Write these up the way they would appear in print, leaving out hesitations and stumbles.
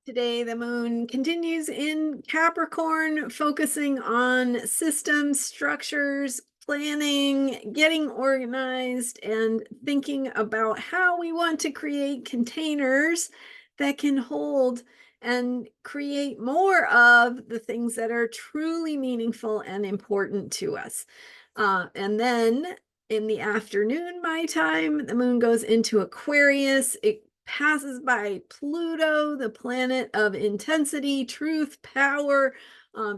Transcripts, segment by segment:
Today, the moon continues in Capricorn, focusing on systems, structures, planning, getting organized, and thinking about how we want to create containers that can hold and create more of the things that are truly meaningful and important to us. And then in the afternoon, my time, the moon goes into Aquarius. It passes by Pluto, the planet of intensity, truth, power,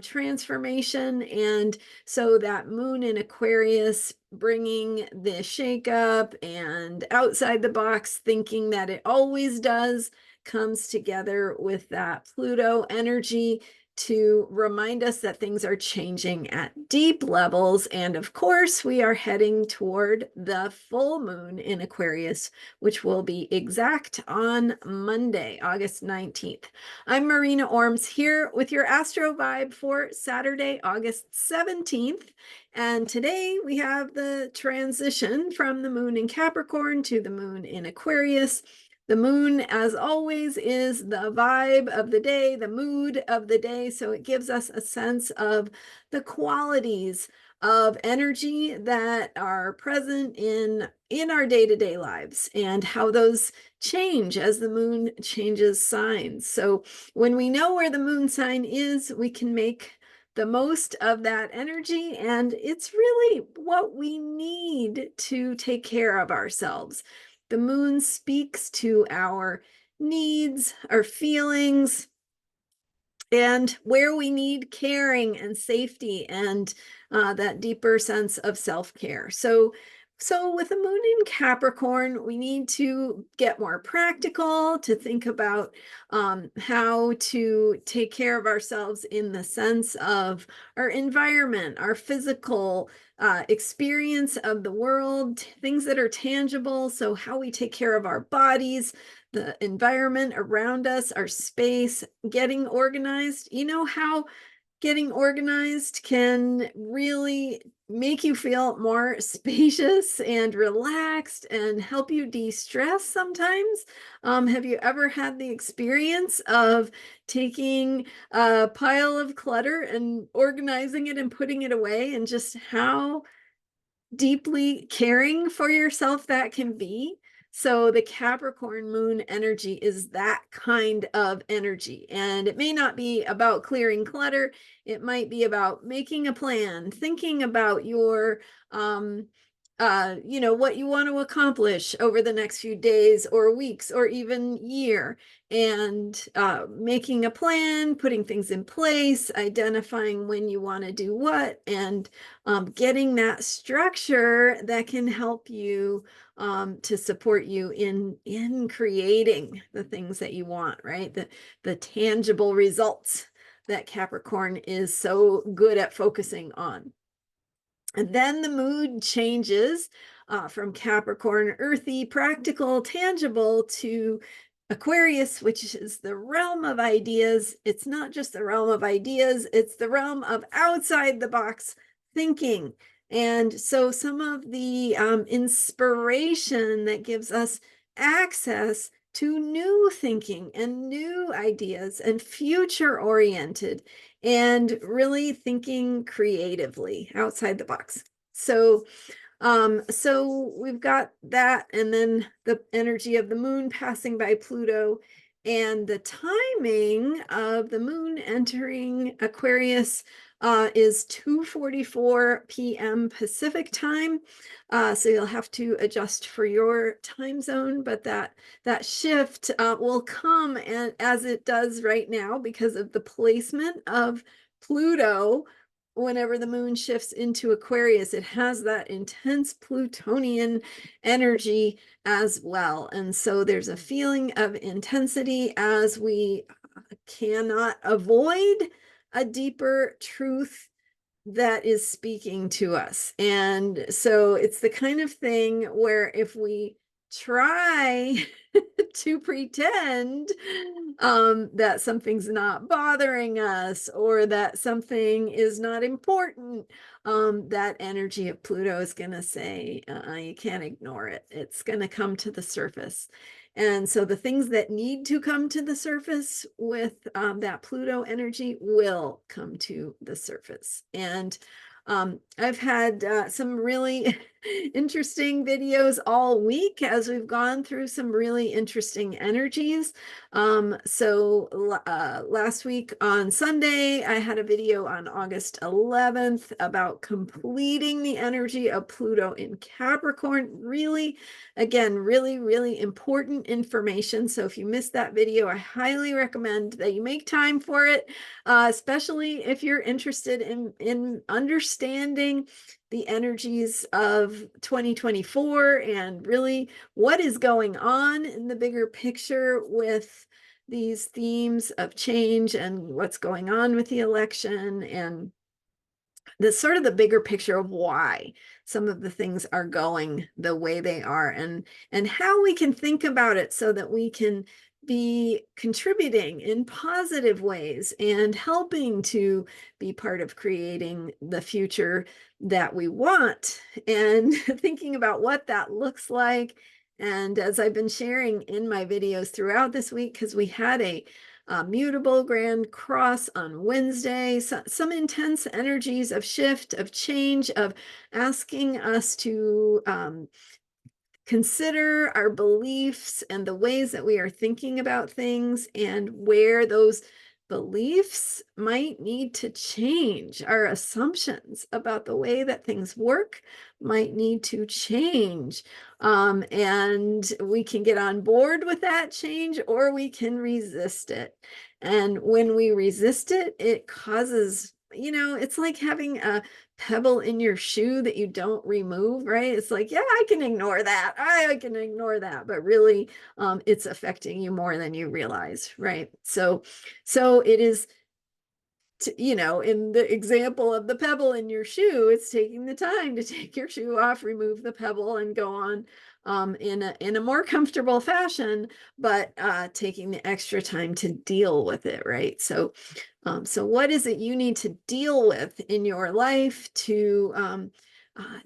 transformation. And so that moon in Aquarius bringing the shakeup and outside the box thinking that it always does comes together with that Pluto energy to remind us that things are changing at deep levels. And of course, we are heading toward the full moon in Aquarius, which will be exact on Monday, August 19th. I'm Marina Orms here with your Astro Vibe for Saturday, August 17th. And today we have the transition from the moon in Capricorn to the moon in Aquarius. The moon, as always, is the vibe of the day, the mood of the day. So it gives us a sense of the qualities of energy that are present in our day-to-day lives and how those change as the moon changes signs. So when we know where the moon sign is, we can make the most of that energy, and it's really what we need to take care of ourselves. The moon speaks to our needs, our feelings, and where we need caring and safety and that deeper sense of self-care. So with the moon in Capricorn, we need to get more practical, to think about how to take care of ourselves in the sense of our environment, our physical experience of the world, things that are tangible. So how we take care of our bodies, the environment around us, our space, getting organized. You know how getting organized can really make you feel more spacious and relaxed and help you de-stress sometimes. Have you ever had the experience of taking a pile of clutter and organizing it and putting it away, and just how deeply caring for yourself that can be? So the Capricorn moon energy is that kind of energy. And it may not be about clearing clutter. It might be about making a plan, thinking about your what you want to accomplish over the next few days or weeks or even year, and making a plan, putting things in place, identifying when you want to do what, and getting that structure that can help you to support you in creating the things that you want, right? The tangible results that Capricorn is so good at focusing on. And then the mood changes from Capricorn, earthy, practical, tangible, to Aquarius, which is the realm of ideas. It's not just the realm of ideas, it's the realm of outside the box thinking. And so some of the inspiration that gives us access to new thinking and new ideas and future oriented and really thinking creatively outside the box. So we've got that, and then the energy of the moon passing by Pluto, and the timing of the moon entering Aquarius is 2:44 p.m. Pacific time. So you'll have to adjust for your time zone, but that shift will come, and as it does right now because of the placement of Pluto. Whenever the moon shifts into Aquarius, it has that intense Plutonian energy as well. And so there's a feeling of intensity as we cannot avoid a deeper truth that is speaking to us. And so it's the kind of thing where if we try to pretend that something's not bothering us or that something is not important, that energy of Pluto is going to say, you can't ignore it. It's going to come to the surface. And so the things that need to come to the surface with that Pluto energy will come to the surface. And I've had some really interesting videos all week as we've gone through some really interesting energies. Last week on Sunday, I had a video on August 11th about completing the energy of Pluto in Capricorn. Really, again, really important information. So if you missed that video, I highly recommend that you make time for it, especially if you're interested in understanding the energies of 2024 and really what is going on in the bigger picture with these themes of change and what's going on with the election and the sort of the bigger picture of why some of the things are going the way they are and how we can think about it so that we can be contributing in positive ways and helping to be part of creating the future that we want and thinking about what that looks like. And as I've been sharing in my videos throughout this week, because we had a mutable grand cross on Wednesday, some intense energies of shift, of change, of asking us to consider our beliefs and the ways that we are thinking about things and where those beliefs might need to change. Our assumptions about the way that things work might need to change. And we can get on board with that change or we can resist it. And when we resist it, it causes, it's like having a pebble in your shoe that you don't remove, right? It's like, yeah, I can ignore that. I can ignore that, but really it's affecting you more than you realize, right? So it is, in the example of the pebble in your shoe, it's taking the time to take your shoe off, remove the pebble and go on in a more comfortable fashion, but taking the extra time to deal with it, right? So what is it you need to deal with in your life to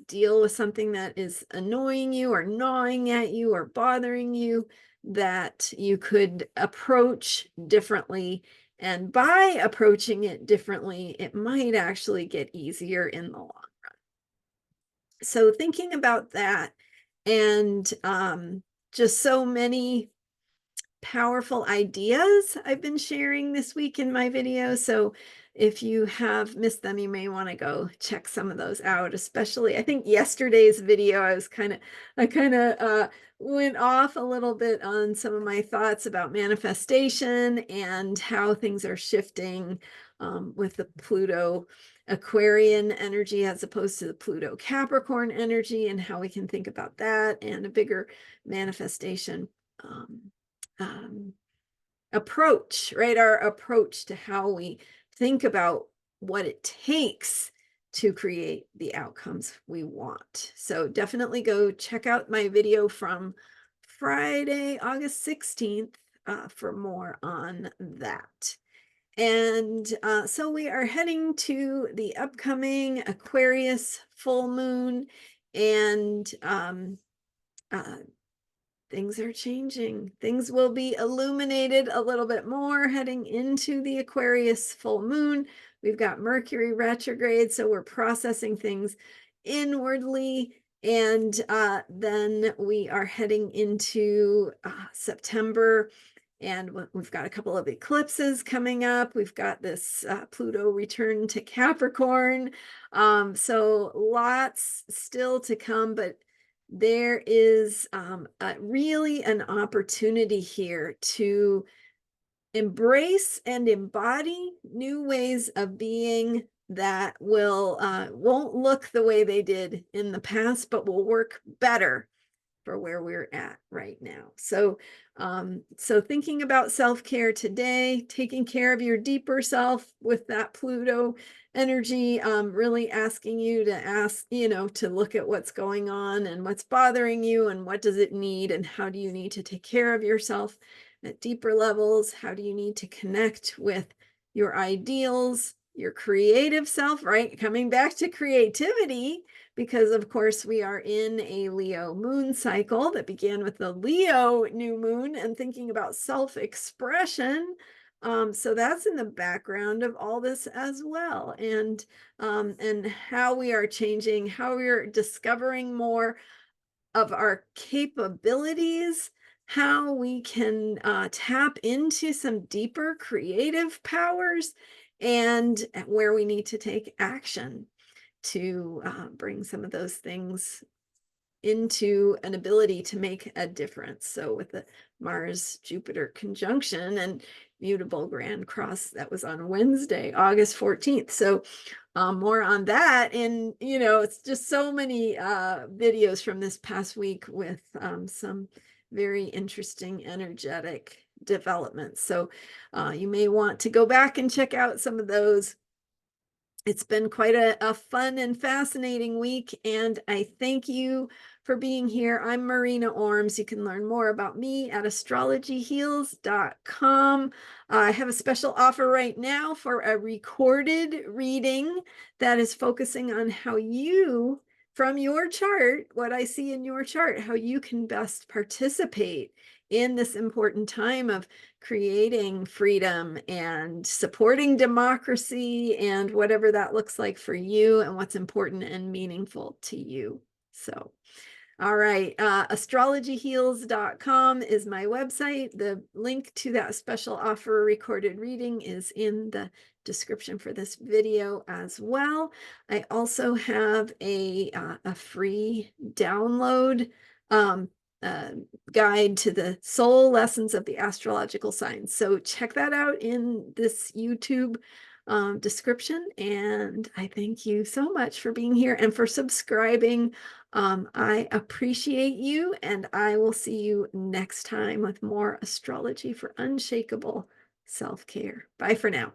deal with something that is annoying you or gnawing at you or bothering you that you could approach differently? And by approaching it differently, it might actually get easier in the long run. So thinking about that and just so many powerful ideas I've been sharing this week in my videos. So if you have missed them, you may want to go check some of those out, especially I think yesterday's video, I kind of went off a little bit on some of my thoughts about manifestation and how things are shifting with the Pluto Aquarian energy as opposed to the Pluto Capricorn energy and how we can think about that and a bigger manifestation approach, right? Our approach to how we think about what it takes to create the outcomes we want. So definitely go check out my video from Friday, August 16th for more on that. And so we are heading to the upcoming Aquarius full moon and things are changing. Things will be illuminated a little bit more heading into the Aquarius full moon. We've got Mercury retrograde, so we're processing things inwardly. And then we are heading into September, and we've got a couple of eclipses coming up. We've got this Pluto return to Capricorn. So lots still to come, but there is really an opportunity here to embrace and embody new ways of being that won't look the way they did in the past, but will work better for where we're at right now. So thinking about self-care today, taking care of your deeper self with that Pluto energy, really asking you to look at what's going on and what's bothering you and what does it need and how do you need to take care of yourself at deeper levels? How do you need to connect with your ideals your creative self, right? Coming back to creativity, because of course we are in a Leo moon cycle that began with the Leo new moon and thinking about self-expression. So that's in the background of all this as well. And how we are changing, how we are discovering more of our capabilities, how we can tap into some deeper creative powers, and where we need to take action to bring some of those things into an ability to make a difference. So with the Mars Jupiter conjunction and mutable grand cross, that was on Wednesday, August 14th. So more on that. And, it's just so many videos from this past week with some very interesting energetic developments. So you may want to go back and check out some of those. It's been quite a fun and fascinating week, and I thank you for being here. I'm Marina Orms. You can learn more about me at astrologyheals.com. I have a special offer right now for a recorded reading that is focusing on how you, from your chart, what I see in your chart, how you can best participate in this important time of creating freedom and supporting democracy and whatever that looks like for you and what's important and meaningful to you. So, all right, astrologyheals.com is my website. The link to that special offer recorded reading is in the description for this video as well. I also have a free download guide to the soul lessons of the astrological signs. So check that out in this YouTube description. And I thank you so much for being here and for subscribing. I appreciate you, and I will see you next time with more astrology for unshakable self-care. Bye for now.